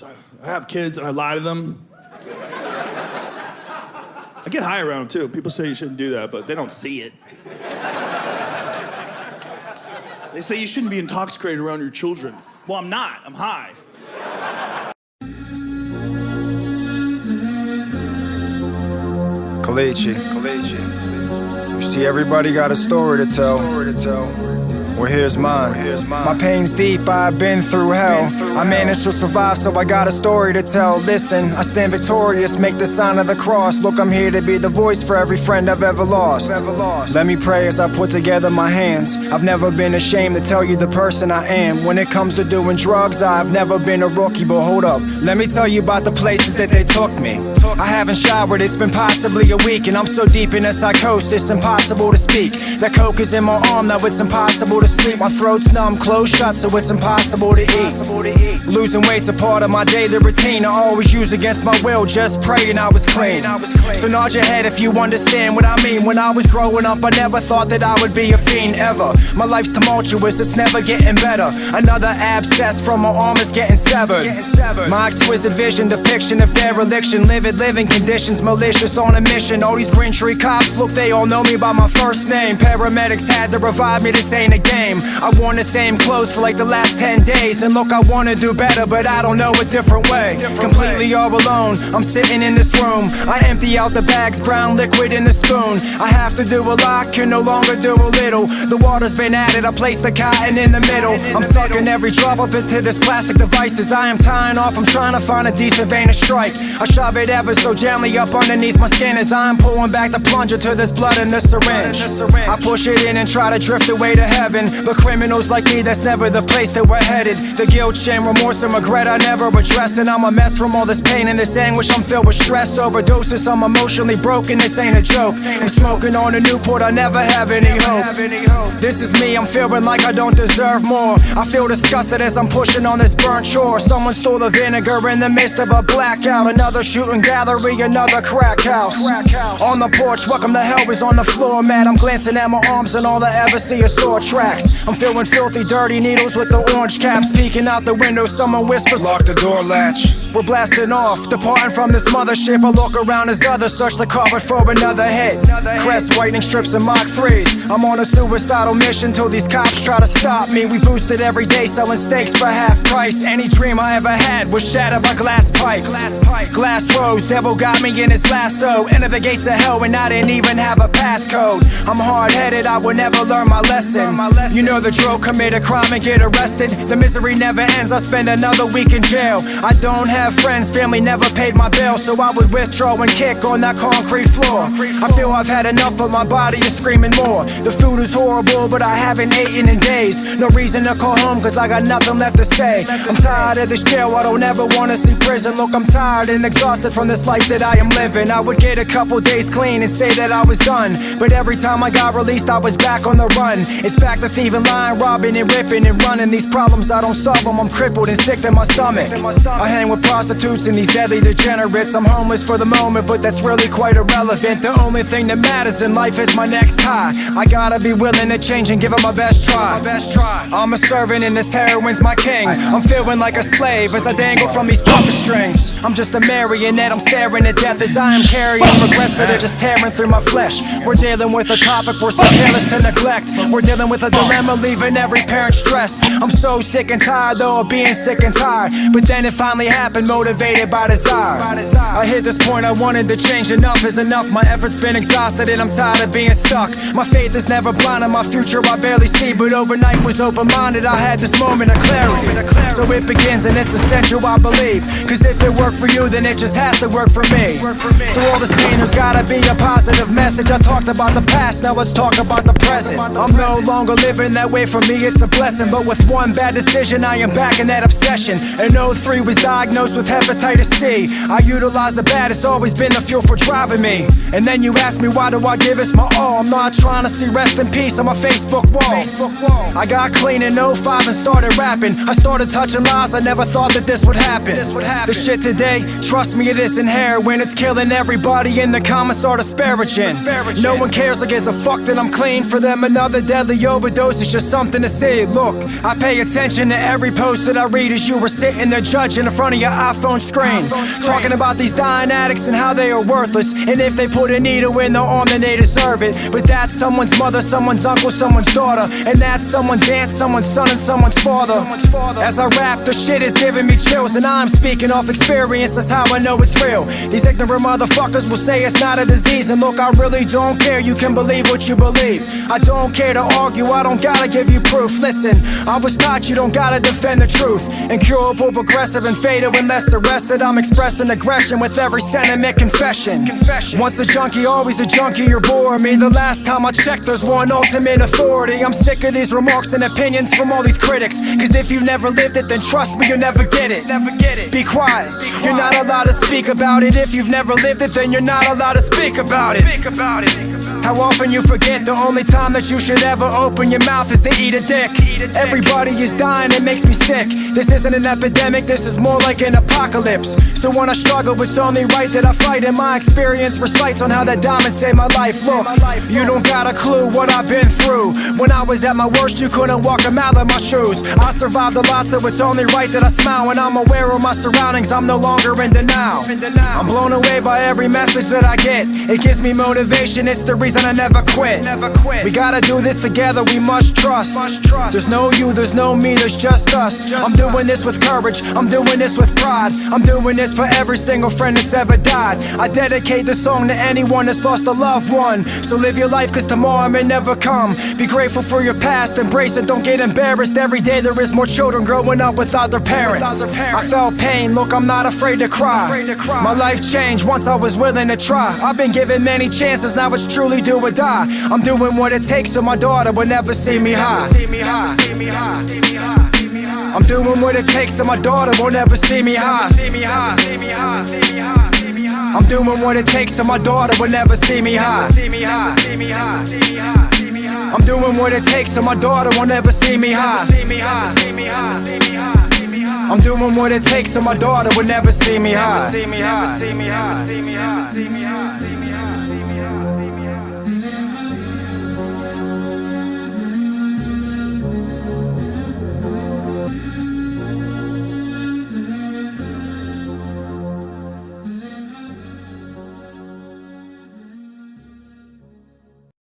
I have kids and I lie to them. I get high around them too. People say you shouldn't do that, but they don't see it. They say you shouldn't be intoxicated around your children. Well, I'm not. I'm high. Colicchie. You see, everybody got a story to tell. Well, here's mine. My pain's deep, I've been through hell. I managed to survive, so I got a story to tell. Listen, I stand victorious, make the sign of the cross. Look, I'm here to be the voice for every friend I've ever lost. Let me pray as I put together my hands. I've never been ashamed to tell you the person I am. When it comes to doing drugs, I've never been a rookie. But hold up, let me tell you about the places that they took me. I haven't showered, it's been possibly a week, and I'm so deep in a psychosis, impossible to speak. That coke is in my arm, now it's impossible to sleep. My throat's numb, closed shut, so it's impossible to eat. Losing weight's a part of my daily routine. I always use against my will, just praying I was clean. So nod your head if you understand what I mean. When I was growing up, I never thought that I would be a fiend, ever. My life's tumultuous, it's never getting better. Another abscess from my arm is getting severed. My exquisite vision, depiction of dereliction, living conditions, malicious on a mission. All these Green Tree cops, look, they all know me by my first name. Paramedics had to revive me, this ain't a game. I worn the same clothes for like the last 10 days. And look, I wanna do better, but I don't know a different way. Completely all alone, I'm sitting in this room. I empty out the bags, brown liquid in the spoon. I have to do a lot, can no longer do a little. The water's been added, I place the cotton in the middle. I'm sucking every drop up into this plastic devices. I am tying off, I'm trying to find a decent vein to strike. I shove it ever so gently up underneath my skin as I'm pulling back the plunger to this blood in the syringe. I push it in and try to drift away to heaven, but criminals like me, that's never the place that we're headed. The guilt, shame, remorse, and regret I never address, and I'm a mess from all this pain and this anguish. I'm filled with stress, overdoses, I'm emotionally broken, this ain't a joke. I'm smoking on a Newport, I never have any hope. This is me, I'm feeling like I don't deserve more. I feel disgusted as I'm pushing on this burnt shore. Someone stole the vinegar in the midst of a blackout. Another shooting gallery, another crack house. On the porch, welcome to hell is on the floor mat. I'm glancing at my arms and all I ever see are sore tracks. I'm feeling filthy, dirty needles with the orange caps. Peeking out the window, someone whispers, lock the door latch. We're blasting off, departing from this mothership. I look around as others search the carpet for another hit. Crest whitening strips and Mach 3s. I'm on a suicidal mission till these cops try to stop me. We boosted every day, selling steaks for half price. Any dream I ever had was shattered by glass pipes. Glass rose, devil got me in his lasso. Enter the gates of hell and I didn't even have a passcode. I'm hard-headed, I would never learn my lesson. You know the drill, commit a crime and get arrested. The misery never ends, I spend another week in jail. I don't have friends, family never paid my bill, so I would withdraw and kick on that concrete floor. I feel I've had enough, but my body is screaming more. The food is horrible, but I haven't eaten in days. No reason to call home, cause I got nothing left to say. I'm tired of this jail, I don't ever wanna see prison. Look, I'm tired and exhausted from this life that I am living. I would get a couple days clean and say that I was done, but every time I got released, I was back on the run. It's back to thieving, lying, robbing and ripping and running. These problems, I don't solve them, I'm crippled and sick to my stomach. I hang with prostitutes and these deadly degenerates. I'm homeless for the moment, but that's really quite irrelevant. The only thing that matters in life is my next high. I gotta be willing to change and give it my best try. I'm a servant and this heroin's my king. I'm feeling like a slave as I dangle from these puppet strings. I'm just a marionette, I'm staring at death as I am carrying regrets that are just tearing through my flesh. We're dealing with a topic we're so careless to neglect. We're dealing with a dilemma, leaving every parent stressed. I'm so sick and tired though of being sick and tired, but then it finally happened, motivated by desire. I hit this point, I wanted to change. Enough is enough, my efforts been exhausted and I'm tired of being stuck. My faith is never blind and my future I barely see, but overnight was open-minded, I had this moment of clarity. So it begins and it's essential, I believe, cause if it worked for you, then it just has to work for me. Through all this pain, there's gotta be a positive message. I talked about the past, now let's talk about the present. I'm no longer living that way, for me it's a blessing, but with one bad decision, I am back in that obsession. In '03 was diagnosed with hepatitis C. I utilize the bad, it's always been the fuel for driving me. And then you ask me, why do I give this my all? I'm not trying to see rest in peace on my Facebook wall. I got clean in '05 and started rapping. I started touching lies, I never thought that that this would happen. The shit today, trust me, it isn't heroin. It's killing everybody in the comments are disparaging. No one cares or gives a fuck that I'm clean. For them another deadly overdose is just something to see. Look, I pay attention to every post that I read as you were sitting there judging in front of your iPhone screen, talking about these dying addicts and how they are worthless, and if they put a needle in their arm then they deserve it. But that's someone's mother, someone's uncle, someone's daughter, and that's someone's aunt, someone's son, and someone's father. As I rap, the shit is giving me chills, and I'm speaking off experience, that's how I know it's real. These ignorant motherfuckers will say it's not a disease, and look, I really don't care, you can believe what you believe. I don't care to argue, I don't gotta give you proof. Listen, I was taught you don't gotta defend the truth. Incurable, progressive, and fatal unless arrested. I'm expressing aggression with every sentiment confession. Once a junkie, always a junkie, you're boring me. The last time I checked, there's one ultimate authority. I'm sick of these remarks and opinions from all these critics, cause if you've never lived it, then trust me, you'll never get it. Be quiet, you're not allowed to speak about it. If you've never lived it, then you're not allowed to speak about it. How often you forget the only time that you should ever open your mouth is to eat a dick. Everybody is dying, it makes me sick. This isn't an epidemic, this is more like an apocalypse. So when I struggle, it's only right that I fight, and my experience recites on how that diamond saved my life. Look, you don't got a clue what I've been through. When I was at my worst, you couldn't walk a mile in my shoes. I survived a lot, so it's only right that I smile. When I'm aware of my surroundings, I'm no longer in denial. I'm blown away by every message that I get. It gives me motivation, it's the reason I never quit. We gotta do this together, we must trust. There's no you, there's no me, there's just us. I'm doing this with courage, I'm doing this with pride. I'm doing this for every single friend that's ever died. I dedicate this song to anyone that's lost a loved one. So live your life, cause tomorrow may never come. Be grateful for your past, embrace it, don't get embarrassed. Every day there is more children growing up without their parents. I felt pain, look, I'm not afraid to cry. My life changed once I was willing to try. I've been given many chances, now it's truly do or die. I'm doing what it takes so my daughter will never see me high. I'm doing what it takes so my daughter will never see me high. I'm doing what it takes so my daughter will never see me high. I'm doing what it takes so my daughter will never see me high. I'm doing what it takes so my daughter will never see me high.